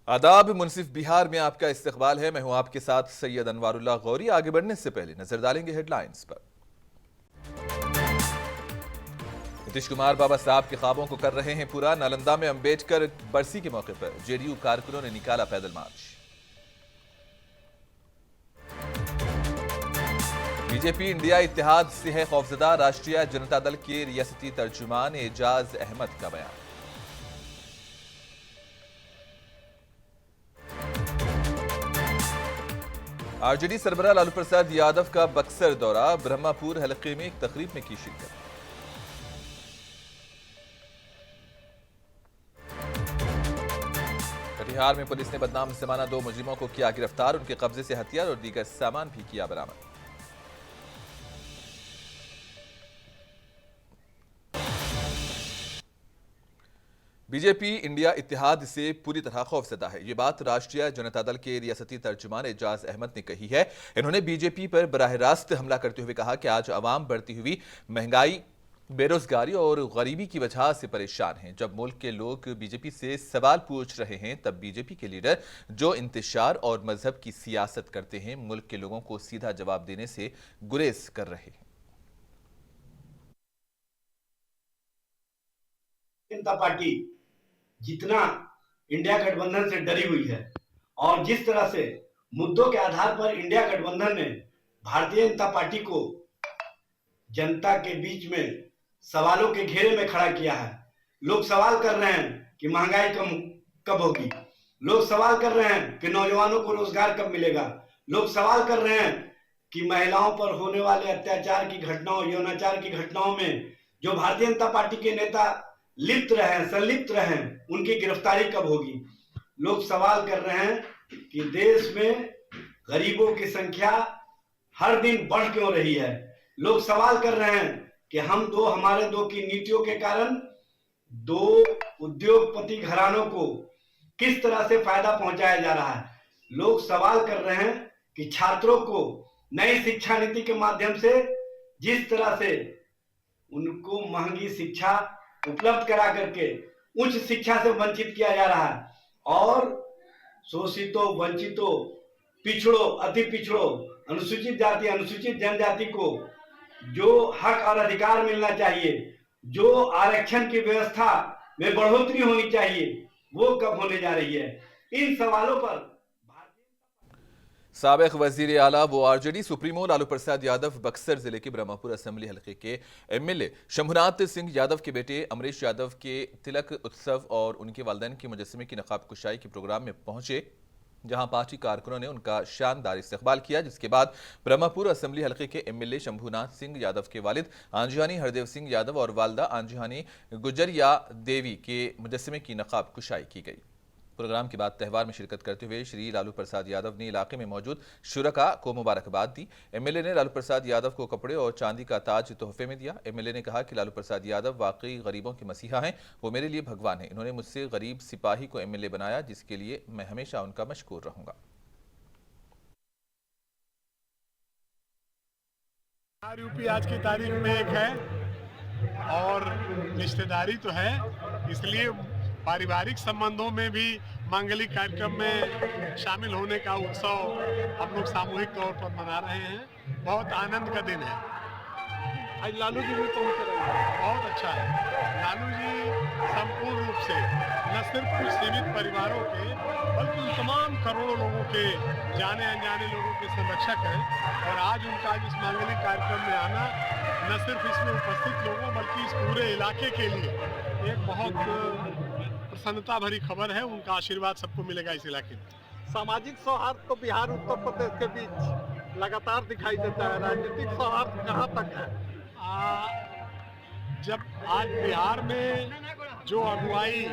आदाब मुनसिफ बिहार में आपका इस्तकबाल है। मैं हूं आपके साथ सैयद अनवारुल्लाह गौरी। आगे बढ़ने से पहले नजर डालेंगे हेडलाइंस पर। नीतीश कुमार बाबा साहब के ख्वाबों को कर रहे हैं पूरा। नालंदा में अंबेडकर बरसी के मौके पर जेडीयू कारकुनों ने निकाला पैदल मार्च। बीजेपी इंडिया इत्तेहाद से है खौफजदा। राष्ट्रीय जनता दल के रियासती तर्जुमान एजाज अहमद का बयान। आरजेडी सरबराह लालू प्रसाद यादव का बक्सर दौरा। ब्रह्मपुर हलके में एक तकरीब में की शिरकत। कटिहार में पुलिस ने बदनाम जमाना 2 मुजरिमों को किया गिरफ्तार। उनके कब्जे से हथियार और दीगर सामान भी किया बरामद। बीजेपी इंडिया इत्तेहाद से पूरी तरह खौफजदा है। ये बात राष्ट्रीय जनता दल के रियासती तर्जुमान एजाज अहमद ने कही है। इन्होंने बीजेपी पर बराह रास्त हमला करते हुए कहा कि आज अवाम बढ़ती हुई महंगाई, बेरोजगारी और गरीबी की वजह से परेशान हैं। जब मुल्क के लोग बीजेपी से सवाल पूछ रहे हैं तब बीजेपी के लीडर जो इंतशार और मजहब की सियासत करते हैं, मुल्क के लोगों को सीधा जवाब देने से गुरेज कर रहे हैं। जनता पार्टी जितना इंडिया गठबंधन से डरी हुई है और जिस तरह से मुद्दों के आधार पर इंडिया गठबंधन ने भारतीय जनता पार्टी को जनता के बीच में सवालों के घेरे में खड़ा किया है। लोग सवाल कर रहे हैं कि महंगाई कब होगी। लोग सवाल कर रहे हैं कि नौजवानों को रोजगार कब मिलेगा। लोग सवाल कर रहे हैं कि महिलाओं पर होने वाले अत्याचार की घटनाओं, यौनाचार की घटनाओं में जो भारतीय जनता पार्टी के नेता लिप्त रहे, संलिप्त रहे, उनकी गिरफ्तारी कब होगी। लोग सवाल कर रहे हैं कि देश में गरीबों की संख्या हर दिन बढ़ क्यों रही है। लोग सवाल कर रहे हैं कि हमारे दो की नीतियों के कारण 2 उद्योगपति घरानों को किस तरह से फायदा पहुंचाया जा रहा है। लोग सवाल कर रहे हैं कि छात्रों को नई शिक्षा नीति के माध्यम से जिस तरह से उनको महंगी शिक्षा उपलब्ध करा करके उच्च शिक्षा से वंचित किया जा रहा है और शोषितों, वंचितों, पिछड़ों, अति पिछड़ों, अनुसूचित जाति, अनुसूचित जनजाति को जो हक और अधिकार मिलना चाहिए, जो आरक्षण की व्यवस्था में बढ़ोतरी होनी चाहिए, वो कब होने जा रही है। इन सवालों पर साबिक वजीर आला व आरजेडी सुप्रीमो लालू प्रसाद यादव बक्सर जिले के ब्रह्मपुर असेंबली हलके के एमएलए शंभुनाथ सिंह यादव के बेटे अमरीश यादव के तिलक उत्सव और उनके वालिदैन के मुजस्समे की नकाब कुशाई के प्रोग्राम में पहुंचे, जहां पार्टी कारकुनों ने उनका शानदार इस्तकबाल किया। जिसके बाद ब्रह्मपुर असेंबली हलके के एमएलए शंभुनाथ सिंह यादव के वालिद आंजिहानी हरदेव सिंह यादव और वालदा आंजिहानी गुजरिया देवी के मुजस्समे की नकाब कुशाई की गई। प्रोग्राम के बाद त्यौहार में शिरकत करते हुए श्री लालू प्रसाद यादव ने इलाके में मौजूद शुरका को मुबारकबाद दी। एमएलए ने लालू प्रसाद यादव को कपड़े और चांदी का ताज तोहफे में दिया। एमएलए ने कहा कि लालू प्रसाद यादव वाकई गरीबों के मसीहा हैं, वो मेरे लिए भगवान हैं। इन्होंने मुझसे गरीब सिपाही को एमएलए बनाया, जिसके लिए मैं हमेशा उनका मशकूर रहूंगा। यूपी आज की तारीख में एक है और रिश्तेदारी तो है, इसलिए पारिवारिक संबंधों में भी मांगलिक कार्यक्रम में शामिल होने का उत्सव हम लोग सामूहिक तौर पर मना रहे हैं। बहुत आनंद का दिन है। आज लालू जी भी पहुंच रहे हैं, बहुत अच्छा है। लालू जी संपूर्ण रूप से न सिर्फ कुछ सीमित परिवारों के बल्कि उन तमाम करोड़ों लोगों के, जाने अनजाने लोगों के संरक्षक हैं। और आज उनका इस मांगलिक कार्यक्रम में आना न सिर्फ इसमें उपस्थित लोगों बल्कि इस पूरे इलाके के लिए एक बहुत प्रसन्नता भरी खबर है। उनका आशीर्वाद सबको मिलेगा इस इलाके में। सामाजिक सौहार्द तो बिहार उत्तर प्रदेश के बीच लगातार दिखाई देता है, राजनीतिक सौहार्द कहाँ तक है? जब आज बिहार में जो अगुवाई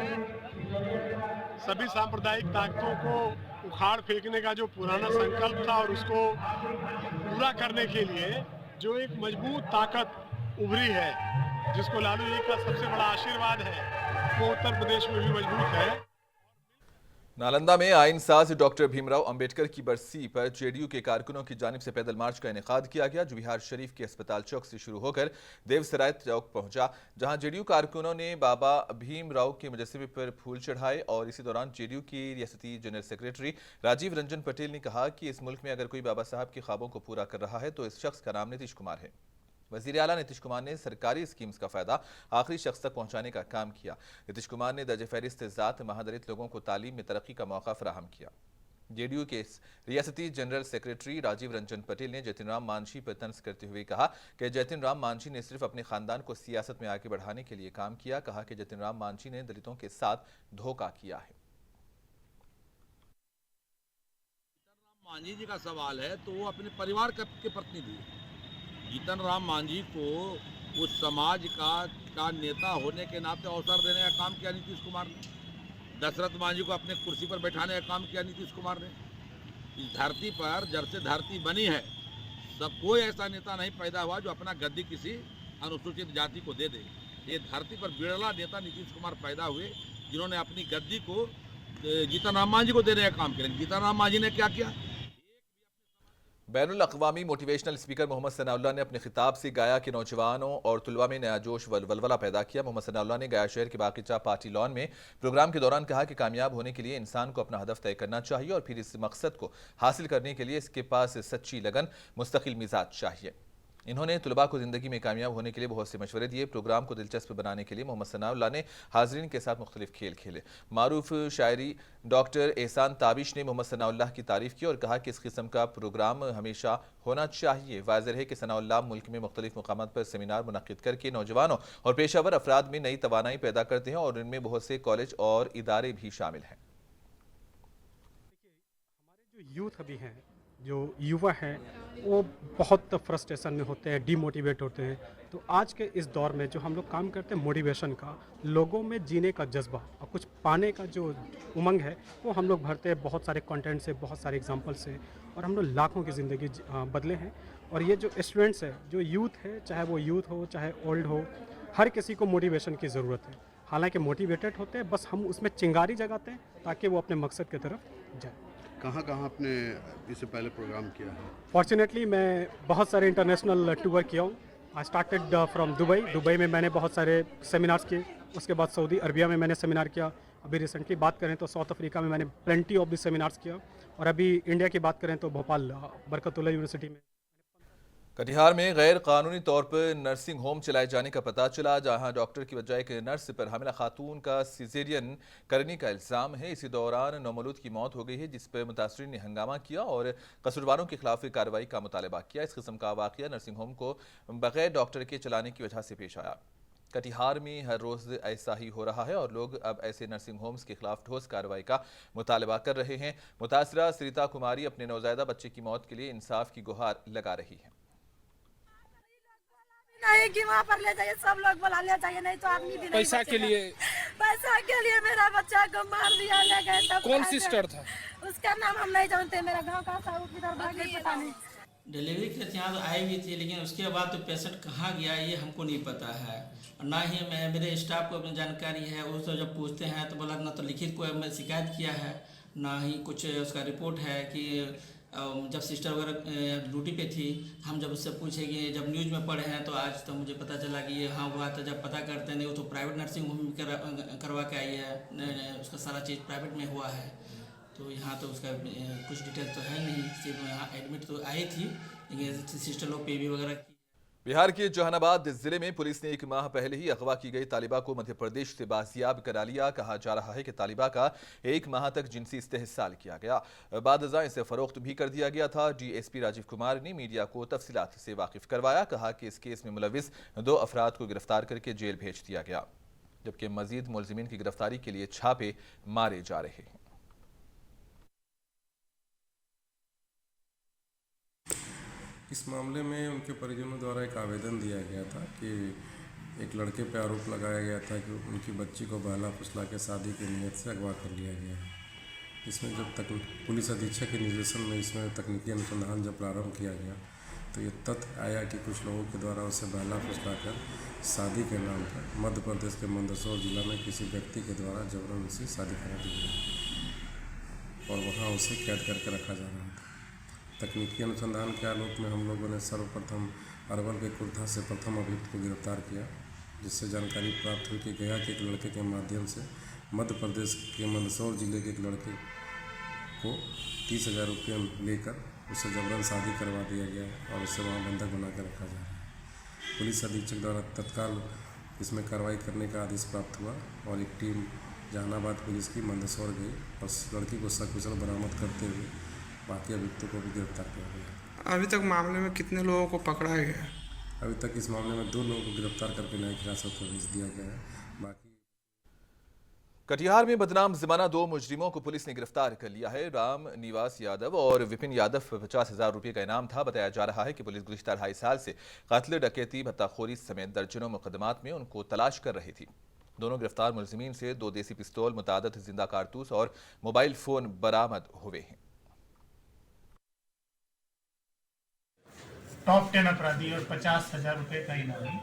सभी सांप्रदायिक ताकतों को उखाड़ फेंकने का जो पुराना संकल्प था और उसको पूरा करने के लिए जो एक मजबूत ताकत उभरी है, जिसको लालू जी का सबसे बड़ा आशीर्वाद है, वो उत्तर प्रदेश में भी मजबूत है। नालंदा में आइनसाज डॉक्टर भीमराव अंबेडकर की बरसी पर जेडीयू के कारकुनों की जानिब से पैदल मार्च का इनेकाद किया गया, जो बिहार शरीफ के अस्पताल चौक से शुरू होकर देवसराय चौक पहुंचा, जहां जेडीयू कारकुनों ने बाबा भीमराव के मुजस्समे पर फूल चढ़ाए। और इसी दौरान जेडीयू की रियासती जनरल सेक्रेटरी राजीव रंजन पटेल ने कहा कि इस मुल्क में अगर कोई बाबा साहब के ख्वाबों को पूरा कर रहा है तो इस शख्स का नाम नीतीश कुमार है। वजीर आला नीतीश कुमार ने सरकारी स्कीम्स का फायदा आखिरी शख्स तक पहुंचाने का काम किया। नीतीश कुमार ने दर्ज फहरिस्त ज़ात महादलित लोगों को तालीम में तरक्की का मौका फराहम किया। जेडीयू के रियासती जनरल सेक्रेटरी राजीव रंजन पटेल ने जतिन राम मांझी पर तंज करते हुए कहा कि जतिन राम मांझी ने सिर्फ अपने खानदान को सियासत में आगे बढ़ाने के लिए काम किया। कहा कि जतिन राम मांझी ने दलितों के साथ धोखा किया है। मांझी जी का सवाल है तो वो अपने परिवार के प्रतिनिधि है। जीतन राम मांझी को उस समाज का नेता होने के नाते अवसर देने का काम किया नीतीश कुमार ने। दशरथ मांझी को अपने कुर्सी पर बैठाने का काम किया नीतीश कुमार ने। इस धरती पर जब से धरती बनी है सब कोई ऐसा नेता नहीं पैदा हुआ जो अपना गद्दी किसी अनुसूचित जाति को दे दे। ये धरती पर बिरला नेता नीतीश कुमार पैदा हुए जिन्होंने अपनी गद्दी को जीतन राम मांझी को देने का काम किया। जीतन राम मांझी ने क्या किया? बैनुल अक़वामी मोटिवेशनल स्पीकर मोहम्मद सनाउल्लाह ने अपने खिताब से गाया कि नौजवानों और तुलबा में नया जोश वलवला पैदा किया। मोहम्मद सनाउल्लाह ने गया शहर के बागीचा पार्टी लॉन में प्रोग्राम के दौरान कहा कि कामयाब होने के लिए इंसान को अपना हदफ तय करना चाहिए और फिर इस मकसद को हासिल करने के लिए इसके पास सच्ची लगन, मुस्तकिल मिजाज चाहिए। इन्होंने तुलबा को जिंदगी में कामयाब होने के लिए बहुत से मशवरे दिए। प्रोग्राम को दिलचस्प बनाने के लिए मोहम्मद सनाउल्लाह ने हाजरीन के साथ मुख्तलिफ खेल खेले। मारूफ शायरी डॉक्टर एहसान ताबिश ने मोहम्मद सनाउल्लाह की तारीफ की और कहा कि इस किस्म का प्रोग्राम हमेशा होना चाहिए। वाज़ेह है कि सनाउल्लाह मुल्क में मुख्तलिफ मकामात पर सेमिनार मुनक्किद करके नौजवानों और पेशावर अफराद में नई तवानाई पैदा करते हैं और इनमें बहुत से कॉलेज और इदारे भी शामिल हैं। हमारे जो यूथ अभी हैं, जो युवा हैं, वो बहुत फ्रस्ट्रेशन में होते हैं, डीमोटिवेट होते हैं। तो आज के इस दौर में जो हम लोग काम करते हैं मोटिवेशन का, लोगों में जीने का जज्बा और कुछ पाने का जो उमंग है वो हम लोग भरते हैं बहुत सारे कंटेंट से, बहुत सारे एग्जांपल से, और हम लोग लाखों की ज़िंदगी बदले हैं। और ये जो स्टूडेंट्स है, जो यूथ है, चाहे वो यूथ हो चाहे ओल्ड हो, हर किसी को मोटिवेशन की ज़रूरत है। हालांकि मोटिवेटेड होते हैं, बस हम उसमें चिंगारी जगाते हैं ताकि वो अपने मकसद की तरफ जाए। कहाँ आपने इससे पहले प्रोग्राम किया है? फॉर्चुनेटली मैं बहुत सारे इंटरनेशनल टूर किया हूँ। आई स्टार्टेड फ्रॉम दुबई में मैंने बहुत सारे सेमिनार्स किए। उसके बाद सऊदी अरबिया में मैंने सेमिनार किया। अभी रिसेंटली बात करें तो साउथ अफ्रीका में मैंने प्लेंटी ऑफ द सेमिनार्स किया। और अभी इंडिया की बात करें तो भोपाल बरकतुल्लाह यूनिवर्सिटी में। कटिहार में गैर कानूनी तौर पर नर्सिंग होम चलाए जाने का पता चला, जहां डॉक्टर की बजाय एक नर्स पर हामिला खातून का सिजेरियन करने का इल्ज़ाम है। इसी दौरान नौमौलूद की मौत हो गई है, जिस पर मुतासरीन ने हंगामा किया और कसूरवारों के खिलाफ कार्रवाई का मुतालबा किया। इस किस्म का वाक़या नर्सिंग होम को बगैर डॉक्टर के चलाने की वजह से पेश आया। कटिहार में हर रोज़ ऐसा ही हो रहा है और लोग अब ऐसे नर्सिंग होम्स के खिलाफ ठोस कार्रवाई का मुतालबा कर रहे हैं। मुतासरा सरिता कुमारी अपने नौज़ायदा बच्चे की मौत के लिए इंसाफ की गुहार लगा रही है। नहीं कि वहाँ पर ले जाइए, सब लोग बुला ले जाइए, नहीं तो आदमी भी पैसा के लिए मेरा बच्चा को मार दिया, ले गए। तब कौन सिस्टर था? उसका नाम हम नहीं जानते, मेरा गांव का था, उधर भाग गए, पता नहीं। डिलीवरी के यहाँ तो आई भी थी, लेकिन उसके बाद तो पेशेंट कहाँ गया ये हमको नहीं पता है। ना ही मेरे स्टाफ को अपनी जानकारी है। वो तो जब पूछते हैं तो बोला ना तो लिखित को मैं शिकायत किया है, ना ही कुछ उसका रिपोर्ट है कि जब सिस्टर वगैरह ड्यूटी पे थी, हम जब उससे पूछे कि जब न्यूज़ में पढ़े हैं तो आज तो मुझे पता चला कि ये हाँ हुआ था। जब पता करते नहीं, वो तो प्राइवेट नर्सिंग होम करवा के आई है, उसका सारा चीज़ प्राइवेट में हुआ है। तो यहाँ तो उसका कुछ डिटेल तो है नहीं, सिर्फ यहाँ एडमिट तो आई थी, लेकिन सिस्टर लोग पे भी वगैरह की। बिहार के जहानाबाद जिले में पुलिस ने 1 माह पहले ही अगवा की गई तालिबा को मध्य प्रदेश से बाजियाब करा लिया। कहा जा रहा है कि तालिबा का 1 माह तक जिनसी इस्तेहसाल किया गया, बादजा इसे फरोख्त भी कर दिया गया था। डीएसपी राजीव कुमार ने मीडिया को तफसीलात से वाकिफ करवाया। कहा कि इस केस में मुलविस 2 अफराद को गिरफ्तार करके जेल भेज दिया गया, जबकि मजीद मुलजिमीन की गिरफ्तारी के लिए छापे मारे जा रहे हैं। इस मामले में उनके परिजनों द्वारा एक आवेदन दिया गया था कि एक लड़के पर आरोप लगाया गया था कि उनकी बच्ची को बहला फुसला के शादी की नीयत से अगवा कर लिया गया है। इसमें जब तक पुलिस अधीक्षक के निर्देशन में इसमें तकनीकी अनुसंधान जब प्रारंभ किया गया तो ये तथ्य आया कि कुछ लोगों के द्वारा उसे बहला फुसला कर शादी के नाम पर मध्य प्रदेश के मंदसौर जिला में किसी व्यक्ति के द्वारा जबरन उनसे शादी करा दी गई। और वहाँ उसे कैद करके रखा जा रहा था। तकनीकी अनुसंधान के आलोक में हम लोगों ने सर्वप्रथम अरवल के कुर्था से प्रथम अभियुक्त को गिरफ्तार किया, जिससे जानकारी प्राप्त हुई कि गया के एक लड़के के माध्यम से मध्य प्रदेश के मंदसौर जिले के एक लड़के को 30,000 रुपये लेकर उससे जबरन शादी करवा दिया गया और उससे वहाँ बंधक बना कर रखा जा रहा है। पुलिस अधीक्षक द्वारा तत्काल इसमें कार्रवाई करने का आदेश प्राप्त हुआ और एक टीम जहानाबाद पुलिस की मंदसौर गई और उस लड़की को सकुशल बरामद करते हुए बाकी अभियुक्तों को भी गिरफ्तार किया गया। अभी तक मामले में कितने लोगों को पकड़ा गया है? अभी तक इस मामले में 2 लोगों को गिरफ्तार करके न्यायिक हिरासत में भेज दिया गया है। बाकी कटिहार में बदनाम ज़माना 2 मुजरिमों को पुलिस ने गिरफ्तार कर लिया है। राम निवास यादव और विपिन यादव 50,000 रुपये का इनाम था। बताया जा रहा है कि पुलिस गुज़िश्ता 2.5 साल से कत्ल, डकैती, भत्ताखोरी समेत दर्जनों मुकदमात में उनको तलाश कर रही थी। दोनों गिरफ्तार मुलजिमीन से 2 देसी पिस्तौल, मुतादद जिंदा कारतूस और मोबाइल फ़ोन बरामद हुए हैं। टॉप 10 अपराधी और 50,000 रुपये का इनामी।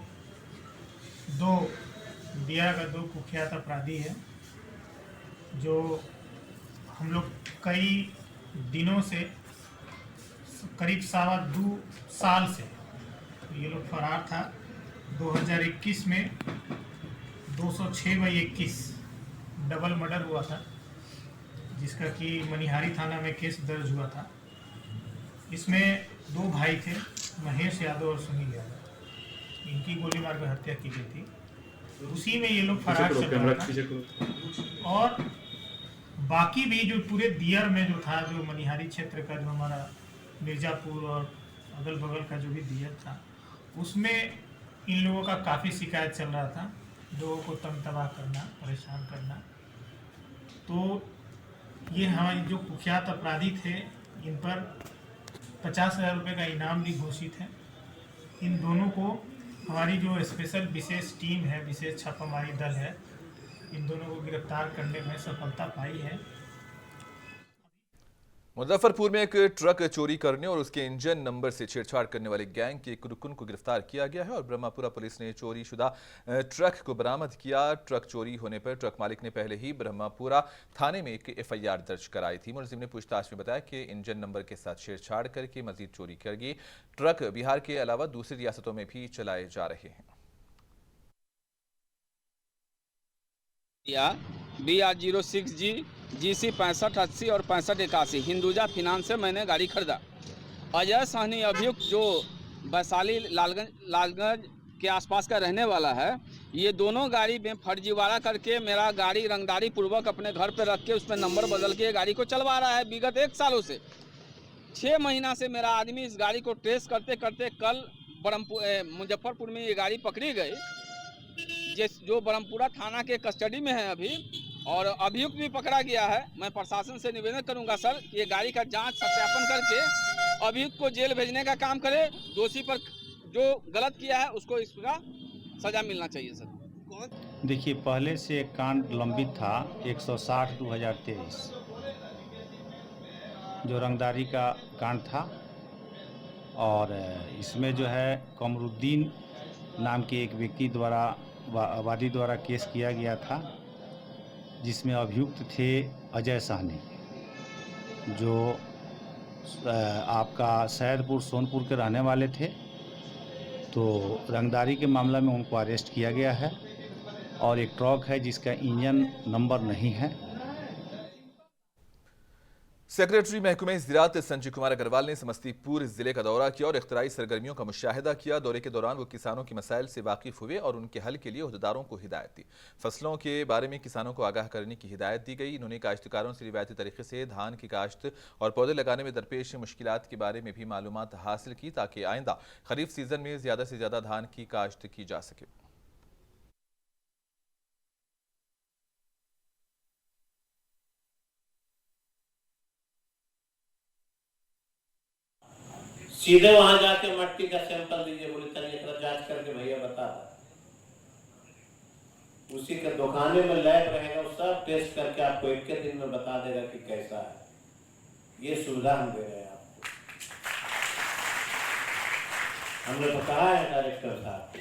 2 दिया का 2 कुख्यात अपराधी है जो हम लोग कई दिनों से करीब 2.25 साल से ये लोग फरार था। 2021 में 206/21 डबल मर्डर हुआ था, जिसका कि मनिहारी थाना में केस दर्ज हुआ था। इसमें 2 भाई थे, महेश यादव और सुनील यादव। इनकी गोली मारकर हत्या की गई थी। उसी में ये लोग फरार चल रहा था। और बाकी भी जो पूरे दियर में जो था, जो मनिहारी क्षेत्र का, जो हमारा मिर्ज़ापुर और अगल बगल का जो भी दियर था, उसमें इन लोगों का काफ़ी शिकायत चल रहा था। लोगों को तंग-तबाह करना, परेशान करना। तो ये हमारे जो कुख्यात अपराधी थे, इन पर 50,000 रुपये का इनाम भी घोषित है। इन दोनों को हमारी जो स्पेशल विशेष टीम है, विशेष छापामारी दल है, इन दोनों को गिरफ्तार करने में सफलता पाई है। मुजफ्फरपुर में एक ट्रक चोरी करने और उसके इंजन नंबर से छेड़छाड़ करने वाले गैंग के एक रुकन को गिरफ्तार किया गया है और ब्रह्मपुरा पुलिस ने चोरी शुदा ट्रक को बरामद किया। ट्रक चोरी होने पर ट्रक मालिक ने पहले ही ब्रह्मपुरा थाने में एक FIR दर्ज कराई थी। मुलजिम ने पूछताछ में बताया कि इंजन नंबर के साथ छेड़छाड़ करके मजीद चोरी करेगी। ट्रक बिहार के अलावा दूसरी रियासतों में भी चलाए जा रहे हैं। BR06G GC 6580 और 6581 हिंदुजा फिनांस से मैंने गाड़ी खरीदा। अजय सहनी अभियुक्त जो वैशाली लालगंज के आसपास का रहने वाला है, ये दोनों गाड़ी में फर्जीवाड़ा करके मेरा गाड़ी रंगदारी पूर्वक अपने घर पर रख के उस पर नंबर बदल के गाड़ी को चलवा रहा है। विगत 1 सालों से 6 महीना से मेरा आदमी इस गाड़ी को ट्रेस करते करते कल मुजफ्फरपुर में ये गाड़ी पकड़ी गई, जो ब्रह्मपुरा थाना के कस्टडी में है अभी, और अभियुक्त भी पकड़ा गया है। मैं प्रशासन से निवेदन करूंगा सर, ये गाड़ी का जांच सत्यापन करके अभियुक्त को जेल भेजने का काम करे। दोषी पर जो गलत किया है उसको इसका सजा मिलना चाहिए सर। देखिए, पहले से एक कांड लंबित था 160/2023 जो रंगदारी का कांड था, और इसमें जो है कमरुद्दीन नाम के एक व्यक्ति द्वारा वादी द्वारा केस किया गया था, जिसमें अभियुक्त थे अजय सहनी, जो आपका सैदपुर सोनपुर के रहने वाले थे। तो रंगदारी के मामला में उनको अरेस्ट किया गया है और एक ट्रक है जिसका इंजन नंबर नहीं है। सेक्रेटरी महकमे ज़राअत संजय कुमार अग्रवाल ने समस्तीपुर जिले का दौरा किया और इख्तियारी सरगर्मियों का मुशाहिदा किया। दौरे के दौरान वो किसानों के मसाइल से वाकिफ हुए और उनके हल के लिए उहदेदारों को हिदायत दी। फसलों के बारे में किसानों को आगाह करने की हिदायत दी गई। इन्होंने काश्तकारों से रिवायती तरीके से धान की काश्त और पौधे लगाने में दरपेश मुश्किलात के बारे में भी मालूमात हासिल की, ताकि आइंदा खरीफ सीजन में ज़्यादा से ज़्यादा धान की काश्त की जा सके। सीधे वहां जाके मट्टी का सैंपल दीजिए, बोले चलिए थोड़ा जांच करके भैया बता दो। उसी के दुकाने में लैब रहेगा, वो सब टेस्ट करके आपको 1 के दिन में बता देगा कि कैसा है। ये सुविधा हम दे रहे हैं आपको। हमने तो कहा है डायरेक्टर साहब को,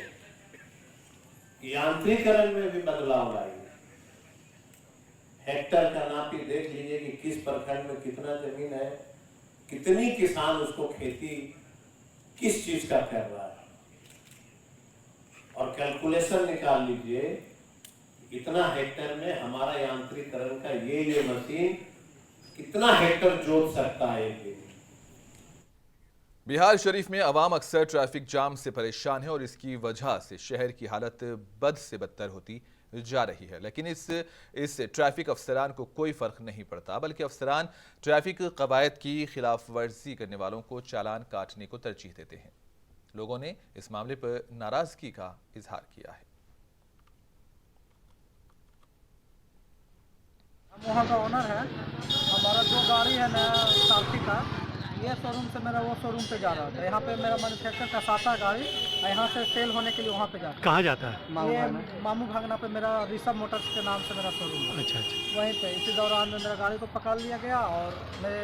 यांत्रिकरण में भी बदलाव लाइए, हेक्टर का नापी देख लीजिए कि किस प्रखंड में कितना जमीन है, कितनी किसान उसको खेती किस चीज का कर रहा है, और कैलकुलेशन निकाल लीजिए इतना हेक्टर में हमारा यांत्रिकरण का ये मशीन कितना हेक्टर जोत सकता है एक दिन। बिहार शरीफ में अवाम अक्सर ट्रैफिक जाम से परेशान है और इसकी वजह से शहर की हालत बद से बदतर होती जा रही है। लेकिन इस ट्रैफिक अफसरान को कोई फर्क नहीं पड़ता, बल्कि अफसरान ट्रैफिक कवायद की खिलाफ वर्जी करने वालों को चालान काटने को तरजीह देते हैं। लोगों ने इस मामले पर नाराजगी का इजहार किया है। हम वहाँ का ओनर है, हमारा जो गाड़ी है नया सारथी का, ये शोरूम से मेरा वो शोरूम पे जा रहा था। यहाँ पे मेरा मैन्युफैक्चर का साता गाड़ी यहाँ से सेल होने के लिए वहाँ पे जाता है। कहाँ जाता है? ये मामू भागना पे मेरा ऋषभ मोटर्स के नाम से मेरा शोरूम है। अच्छा अच्छा। वहीं पे इसी दौरान में मेरा गाड़ी को पकड़ लिया गया और मेरे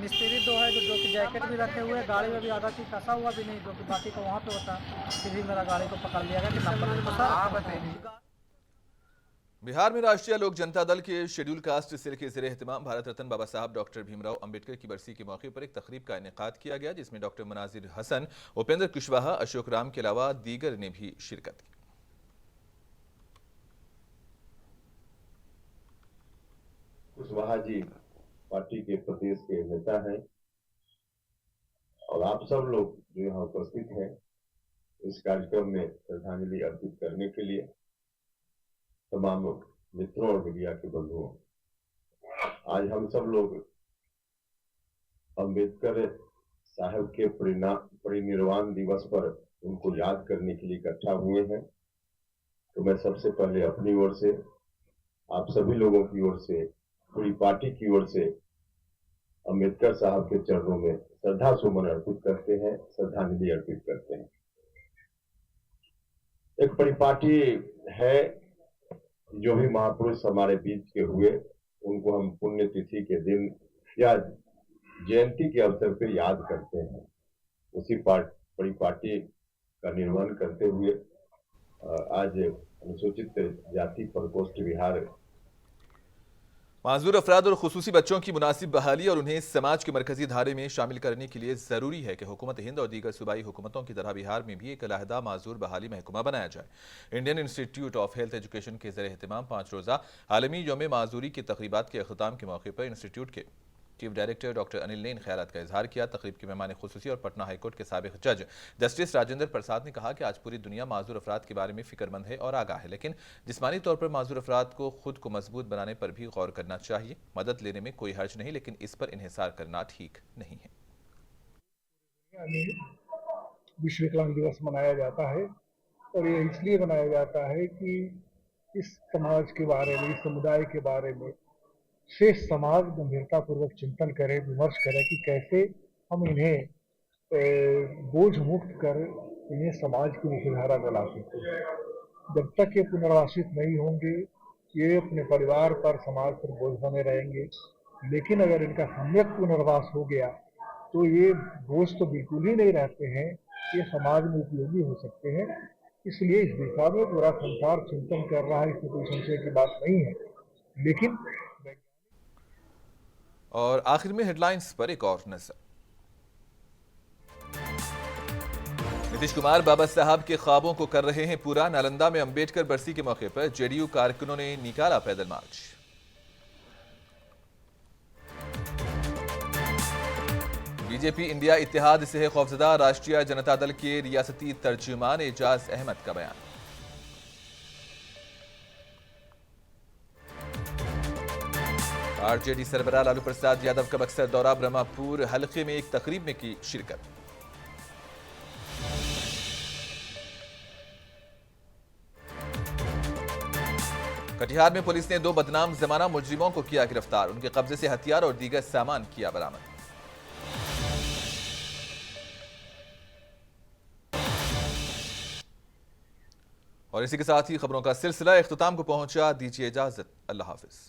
मिस्त्री दो है जो कि जैकेट भी रखे हुए, गाड़ी में भी आधा चीज फंसा हुआ भी नहीं, जो कि बाकी का वहाँ पे होता, फिर भी मेरा गाड़ी को पकड़ लिया गया कि नंबर। बिहार में राष्ट्रीय लोक जनता दल के शेड्यूल कास्ट सेल के ज़ेरे एहतमाम भारत रत्न बाबा साहब डॉक्टर भीमराव अंबेडकर की बरसी के मौके पर एक तकरीब का इनेकाद किया गया, जिसमें डॉक्टर मनाजिर हसन, उपेंद्र कुशवाहा, अशोक राम के अलावा दीगर ने भी शिरकत की। कुशवाहा जी पार्टी के प्रदेश के नेता हैं और आप सब लोग जो यहाँ उपस्थित हैं इस कार्यक्रम में श्रद्धांजलि अर्पित करने के लिए, तमाम मित्रों और मीडिया के बंधुओं, आज हम सब लोग अंबेडकर साहब के परिनिर्वाण दिवस पर उनको याद करने के लिए इकट्ठा हुए हैं। तो मैं सबसे पहले अपनी ओर से, आप सभी लोगों की ओर से, पूरी पार्टी की ओर से अंबेडकर साहब के चरणों में श्रद्धा सुमन अर्पित करते हैं, श्रद्धांजलि अर्पित करते हैं। एक परिपाटी है, जो भी महापुरुष हमारे बीच के हुए उनको हम पुण्यतिथि के दिन या जयंती के अवसर पर याद करते हैं। उसी परिपाटी का निर्माण करते हुए आज अनुसूचित जाति प्रकोष्ठ बिहार माजूर अफराद और खुसूसी बच्चों की मुनासिब बहाली और उन्हें समाज के मरकजी धारे में शामिल करने के लिए ज़रूरी है कि हुकूमत हिंद और दीगर सूबाई हुकूमतों की तरह बिहार में भी एक अलहदा माजूर बहाली महकमा बनाया जाए। Indian institute of health education के ज़रिए एहतमाम 5 रोज़ा आलमी यौम माजूरी की तकरीबात के अख्ताम के मौके पर इंस्टीट्यूट के चीफ डायरेक्टर डॉक्टर अनिल ने इन ख्यालात का इजहार किया। तकरीब के मेहमान खुसूसी और पटना हाईकोर्ट के साबिक जज जस्टिस राजेंद्र प्रसाद ने कहा कि आज पूरी दुनिया माजूर अफराद के बारे में फिक्रमंद है और आगाह है, लेकिन जिस्मानी तौर पर माजूर अफराद को खुद को मजबूत बनाने पर भी गौर करना चाहिए। मदद लेने में कोई हर्ज नहीं, लेकिन इस पर इन्हिसार करना ठीक नहीं है। विश्व विकलांग दिवस मनाया जाता है और ये इसलिए मनाया जाता है कि इस समाज के बारे में, इस समुदाय के बारे में शेष समाज गंभीरतापूर्वक चिंतन करे, विमर्श करे कि कैसे हम इन्हें बोझ मुक्त कर इन्हें समाज की मुख्यधारा में ला सकते हैं। जब तक ये पुनर्वासित नहीं होंगे, ये अपने परिवार पर, समाज पर बोझ बने रहेंगे। लेकिन अगर इनका सम्यक पुनर्वास हो गया तो ये बोझ तो बिल्कुल ही नहीं रहते हैं, ये समाज में उपयोगी हो सकते हैं। इसलिए इस दिशा में पूरा संसार चिंतन कर रहा है, इसमें कोई संशय की बात नहीं है। लेकिन और आखिर में हेडलाइंस पर एक और नजर। नीतीश कुमार बाबा साहब के ख्वाबों को कर रहे हैं पूरा। नालंदा में अंबेडकर बरसी के मौके पर जेडीयू कारकुनों ने निकाला पैदल मार्च। बीजेपी इंडिया इत्तेहाद से है खौफजदा, राष्ट्रीय जनता दल के रियासती तर्जुमान एजाज अहमद का बयान। आरजेडी सरबराह लालू प्रसाद यादव का बक्सर दौरा, ब्रह्मपुर हलके में एक तकरीब में की शिरकत। कटिहार में पुलिस ने 2 बदनाम जमाना मुजरिमों को किया गिरफ्तार, उनके कब्जे से हथियार और दीगर सामान किया बरामद। और इसी के साथ ही खबरों का सिलसिला इख्तिताम को पहुंचा। दीजिए इजाजत, अल्लाह हाफिज।